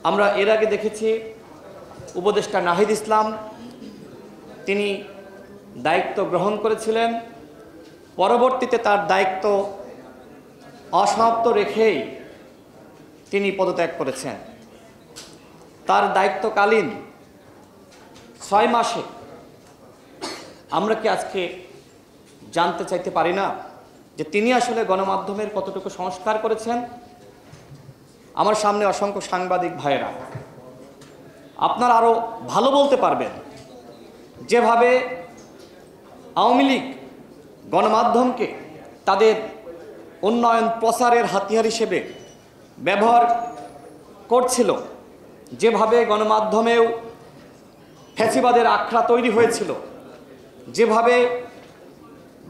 আমরা এর আগে দেখেছি উপদেষ্টা নাহিদ ইসলাম তিনি দায়িত্ব গ্রহণ করেছিলেন, পরবর্তীতে তার দায়িত্ব অসমাপ্ত রেখেই তিনি পদত্যাগ করেছেন। তার দায়িত্বকালীন 6 মাসে আমরা কি আজকে জানতে চাইতে পারি না যে তিনি আসলে গণমাধ্যমের কতটুকু সংস্কার করেছেন? আমার সামনে অসংখ্য সাংবাদিক ভাইয়েরা, আপনারা আরও ভালো বলতে পারবেন যেভাবে আওয়ামী লীগ গণমাধ্যমকে তাদের উন্নয়ন প্রচারের হাতিয়ার হিসেবে ব্যবহার করছিল, যেভাবে গণমাধ্যমেও ফ্যাসিবাদের আখড়া তৈরি হয়েছিল, যেভাবে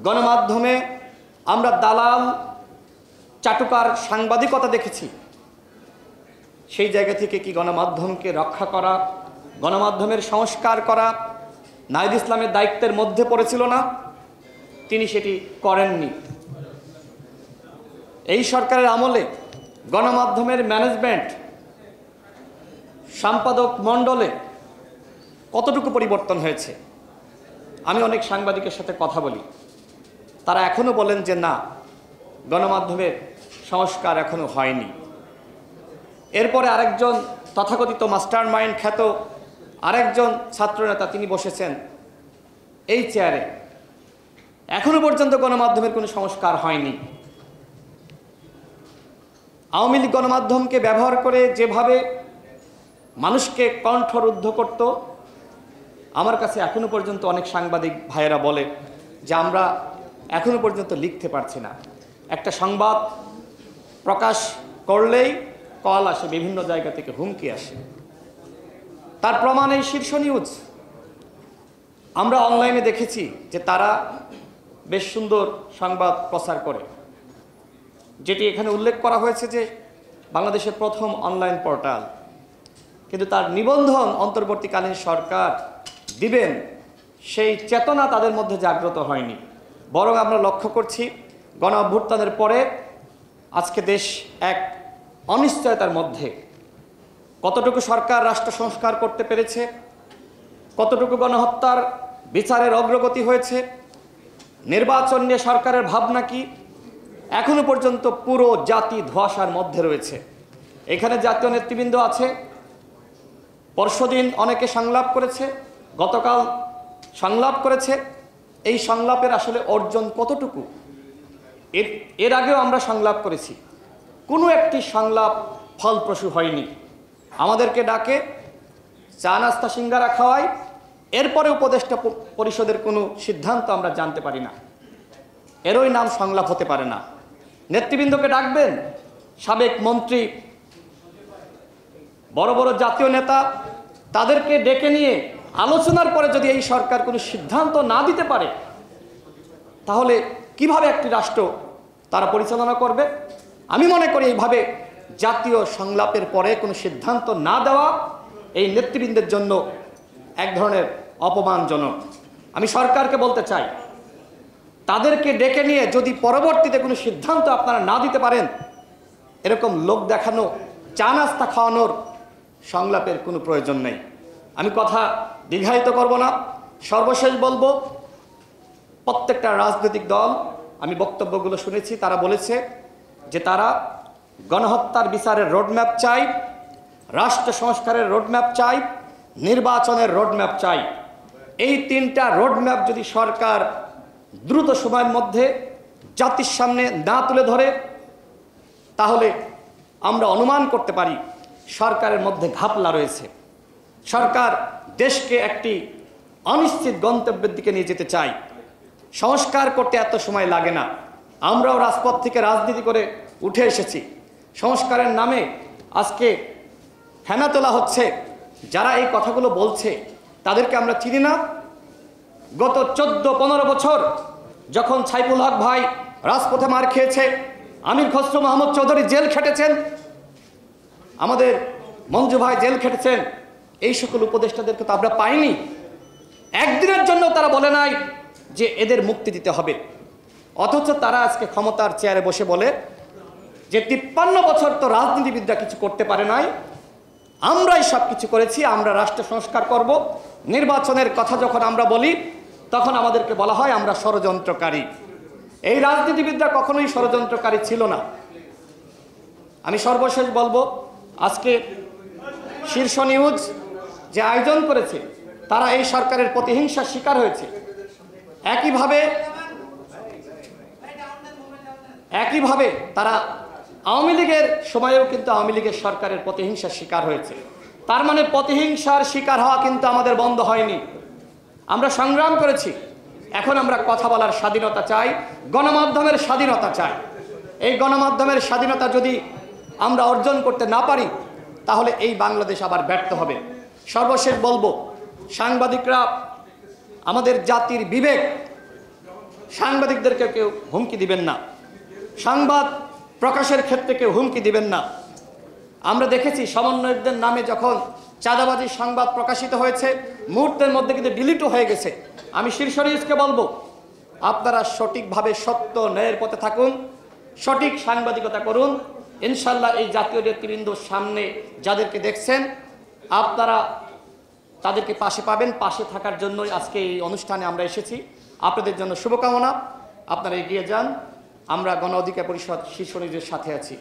গণমাধ্যমে আমরা দালাল চাটুকার সাংবাদিকতা দেখেছি, সেই জায়গা থেকে কি গণমাধ্যমকে রক্ষা করা, গণমাধ্যমের সংস্কার করা নাহিদ ইসলামের দায়িত্বের মধ্যে পড়েছিল না? তিনি সেটি করেননি। এই সরকারের আমলে গণমাধ্যমের ম্যানেজমেন্ট, সম্পাদক মণ্ডলে কতটুকু পরিবর্তন হয়েছে? আমি অনেক সাংবাদিকের সাথে কথা বলি, তারা এখনও বলেন যে না, গণমাধ্যমের সংস্কার এখনও হয়নি। এরপরে আরেকজন তথাকথিত মাস্টার মাইন্ড খ্যাত আরেকজন ছাত্রনেতা তিনি বসেছেন এই চেয়ারে, এখনো পর্যন্ত গণমাধ্যমের কোনো সংস্কার হয়নি। আওয়ামী লীগ গণমাধ্যমকে ব্যবহার করে যেভাবে মানুষকে কণ্ঠরুদ্ধ করত, আমার কাছে এখনো পর্যন্ত অনেক সাংবাদিক ভাইয়েরা বলে যে আমরা এখনো পর্যন্ত লিখতে পারছি না। একটা সংবাদ প্রকাশ করলেই কল আসে, বিভিন্ন জায়গা থেকে হুমকি আসে। তার প্রমাণ এই শীর্ষ নিউজ। আমরা অনলাইনে দেখেছি যে তারা বেশ সুন্দর সংবাদ প্রচার করে, যেটি এখানে উল্লেখ করা হয়েছে যে বাংলাদেশের প্রথম অনলাইন পোর্টাল, কিন্তু তার নিবন্ধন অন্তর্বর্তীকালীন সরকার দিবেন সেই চেতনা তাদের মধ্যে জাগ্রত হয়নি। বরং আমরা লক্ষ্য করছি গণ অভ্যুত্থানের পরে আজকে দেশ এক অনিশ্চয়তার মধ্যে। কতটুকু সরকার রাষ্ট্র সংস্কার করতে পেরেছে, কতটুকু গণহত্যার বিচারের অগ্রগতি হয়েছে, নির্বাচন নিয়ে সরকারের ভাবনা কি, এখনো পর্যন্ত পুরো জাতি ধোঁয়াশার মধ্যে রয়েছে। এখানে জাতীয় নেতৃবৃন্দ আছে, পরশুদিন অনেকে সংলাপ করেছে, গতকাল সংলাপ করেছে। এই সংলাপের আসলে অর্জন কতটুকু? এর আগেও আমরা সংলাপ করেছি, কোনো একটি সংলাপ ফলপ্রসূ হয়নি। আমাদেরকে ডাকে, চা নাস্তা সিঙ্গারা খাওয়ায়, এরপরে উপদেষ্টা পরিষদের কোনো সিদ্ধান্ত আমরা জানতে পারি না। এরই নাম সংলাপ হতে পারে না। নেতৃবৃন্দকে ডাকবেন, সাবেক মন্ত্রী, বড় বড় জাতীয় নেতা, তাদেরকে ডেকে নিয়ে আলোচনার পরে যদি এই সরকার কোনো সিদ্ধান্ত না দিতে পারে, তাহলে কিভাবে একটি রাষ্ট্র তারা পরিচালনা করবে? আমি মনে করি এইভাবে জাতীয় সংলাপের পরে কোনো সিদ্ধান্ত না দেওয়া এই নেতৃবৃন্দের জন্য এক ধরনের অপমানজনক। আমি সরকারকে বলতে চাই, তাদেরকে ডেকে নিয়ে যদি পরবর্তীতে কোনো সিদ্ধান্ত আপনারা না দিতে পারেন, এরকম লোক দেখানো, চা নাস্তা খাওয়ানোর সংলাপের কোনো প্রয়োজন নেই। আমি কথা দীর্ঘায়িত করব না, সর্বশেষ বলবো, প্রত্যেকটা রাজনৈতিক দল, আমি বক্তব্যগুলো শুনেছি, তারা বলেছে যে তারা গণহত্যার বিচারের রোডম্যাপ চাই, রাষ্ট্র সংস্কারের রোডম্যাপ চাই, নির্বাচনের রোডম্যাপ চাই। এই 3টা রোডম্যাপ যদি সরকার দ্রুত সময়ের মধ্যে জাতির সামনে না তুলে ধরে, তাহলে আমরা অনুমান করতে পারি সরকারের মধ্যে ঘাপলা রয়েছে। সরকার দেশকে একটি অনিশ্চিত গন্তব্যের দিকে নিয়ে যেতে চায়। সংস্কার করতে এত সময় লাগে না। আমরাও রাজপথ থেকে রাজনীতি করে উঠে এসেছি। সংস্কারের নামে আজকে ফেনা তোলা হচ্ছে। যারা এই কথাগুলো বলছে তাদেরকে আমরা চিনি না? গত 14-15 বছর যখন সাইফুল হক ভাই রাজপথে মার খেয়েছে, আমির খসরু মাহমুদ চৌধুরী জেল খেটেছেন, আমাদের মঞ্জু ভাই জেল খেটেছেন, এই সকল উপদেষ্টাদেরকে তো আমরা পাইনি। একদিনের জন্য তারা বলে নাই যে এদের মুক্তি দিতে হবে, অথচ তারা আজকে ক্ষমতার চেয়ারে বসে বলে যে 53 বছর তো রাজনীতিবিদরা কিছু করতে পারে নাই, আমরাই সব কিছু করেছি, আমরা রাষ্ট্র সংস্কার করব। নির্বাচনের কথা যখন আমরা বলি তখন আমাদেরকে বলা হয় আমরা ষড়যন্ত্রকারী। এই রাজনীতিবিদরা কখনোই ষড়যন্ত্রকারী ছিল না। আমি সর্বশেষ বলবো, আজকে শীর্ষ নিউজ যে আয়োজন করেছে তারা এই সরকারের প্রতিহিংসার শিকার হয়েছে। একইভাবে তারা আওয়ামী লীগের সময়েও কিন্তু আওয়ামী লীগের সরকারের প্রতিহিংসার শিকার হয়েছে। তার মানে প্রতিহিংসার শিকার হওয়া কিন্তু আমাদের বন্ধ হয়নি। আমরা সংগ্রাম করেছি, এখন আমরা কথা বলার স্বাধীনতা চাই, গণমাধ্যমের স্বাধীনতা চাই। এই গণমাধ্যমের স্বাধীনতা যদি আমরা অর্জন করতে না পারি তাহলে এই বাংলাদেশ আবার ব্যর্থ হবে। সর্বশেষ বলবো, সাংবাদিকরা আমাদের জাতির বিবেক, সাংবাদিকদেরকে কেউ হুমকি দিবেন না, সংবাদ প্রকাশের ক্ষেত্রে কেউ হুমকি দিবেন না। আমরা দেখেছি সমন্বয়কদের নামে যখন চাঁদাবাজি সংবাদ প্রকাশিত হয়েছে মুহূর্তের মধ্যে কিন্তু ডিলিটও হয়ে গেছে। আমি শীর্ষ নিউজকে বলবো, আপনারা সঠিকভাবে সত্য ন্যায়ের পথে থাকুন, সঠিক সাংবাদিকতা করুন। ইনশাল্লাহ এই জাতীয় নেতৃবৃন্দর সামনে যাদেরকে দেখছেন আপনারা তাদেরকে পাশে পাবেন। পাশে থাকার জন্যই আজকে এই অনুষ্ঠানে আমরা এসেছি। আপনাদের জন্য শুভকামনা, আপনারা এগিয়ে যান। আমরা গণ অধিকার পরিষদ শীর্ষ নিউজের সাথে আছি।